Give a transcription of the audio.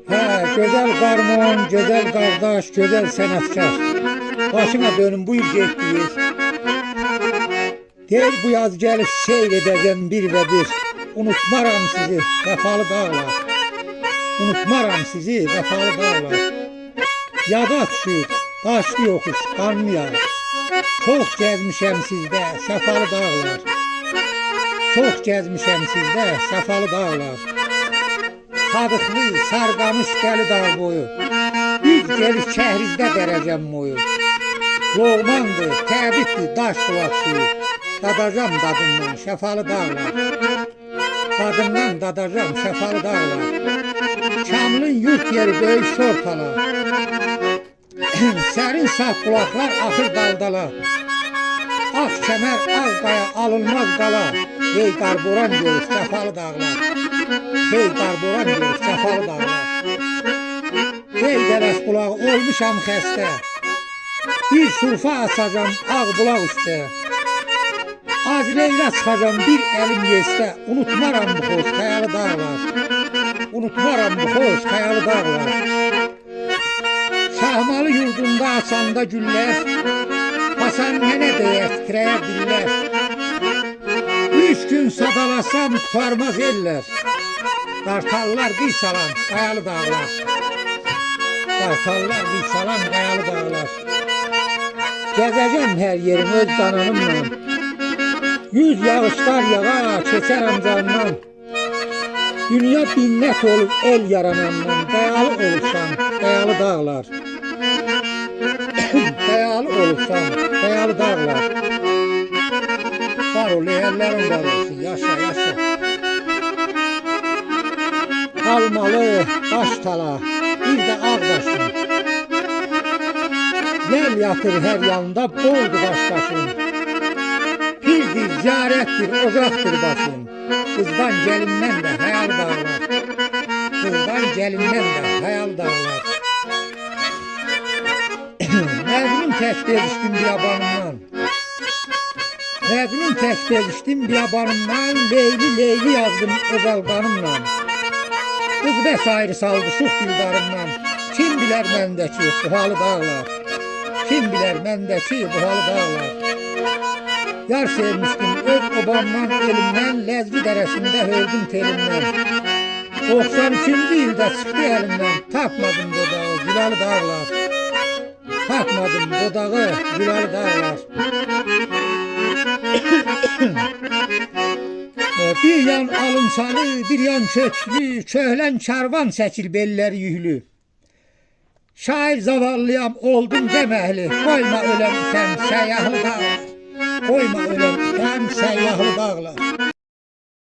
Güzel karmon, güzel kardeş, güzel sanatkar. Başına dönün buyur getdiniz. Deyir bu yaz gelip seyredeceğim bir ve bir. Unutmaram sizi vefalı dağlar. Unutmaram sizi vefalı dağlar. Yada düşür, daşlı yokuş, qanlı yağ. Çox gəzmişəm sizdə səfalı dağlar. Çox gəzmişəm sizdə səfalı dağlar. Sadıqlı, sarqamış gəli dağ boyu. Bir gelir kəhrizdə dərəcəm moyu. Loğmandır, təbiddir, daş qulaq suyu. Dadacam dadından şəfalı dağlar. Dadından dadacam şəfalı dağlar. Kamilin yurt yeri böyük şortalar. Sərin saf qulaqlar axır daldala. Ağ kəmər, ağ qaya alınmaz qala. Hey qarboran görür səfalı dağlar. Hey qarboran görür səfalı dağlar. Hey dərəs qulağı olmuşam xəstə. Bir surfa açacam ağ bulaq üstə. Azreylə çıxacam bir əlim yestə. Unutmaram bu xoş xəyalı dağlar. Unutmaram bu xoş xəyalı dağlar. Şahmalı yurdunda açanda güller. Hasan nənə deyə titrəyə dillər. 3 gün sadalasam tutarmaz eller. Qartallar bir salan qayalı dağlar. Qartallar bir salan qayalı dağlar. Gəzəcəm hər yerim öz dananımla. 100 yağışlar yağa keçərəm candan. Dünya binnət olur el yaranandan. Qayalı olursan qayalı dağlar. Qayalı olursan qayalı dağlar. Var ol, ellərin var olsun, yaşa, yaşa. Almalı, baş tala, bir də ağdaşın. Yel yatır hər yanda, boldu başdaşın. Pirdir, ziyarətdir, ocaqdır başın. Qızdan gəlindən də hayal dağlar. Qızdan gəlindən də hayal dağlar. Məcnun tək bezişdim biyabanımdan. Məcnun tək bezişdim biyabanımdan. Leyli leyli yazdım özel qanımla. Qız vesairi saldı şux dildarımdan. Kim bilər məndəki bu halı dağlar. Kim bilər məndəki bu halı dağlar. Yar sevmişdim öz obamdan elimdən. Ləzgi dərəsində hördüm telimdən. 92-ci ildə çıxdı əlimdən. Tapmadım dodağı gülalı dağlar. Tapmadım dodağı gülalı dağlar. Bir yan alınsalı, bir yan köklü, köhlən karvan çəkil belləri yüklü. Şair zavallıyam oldum deməkli, qoyma öləm itəm səyyahlı dağlar. Qoyma öləm itəm səyyahlı dağlar.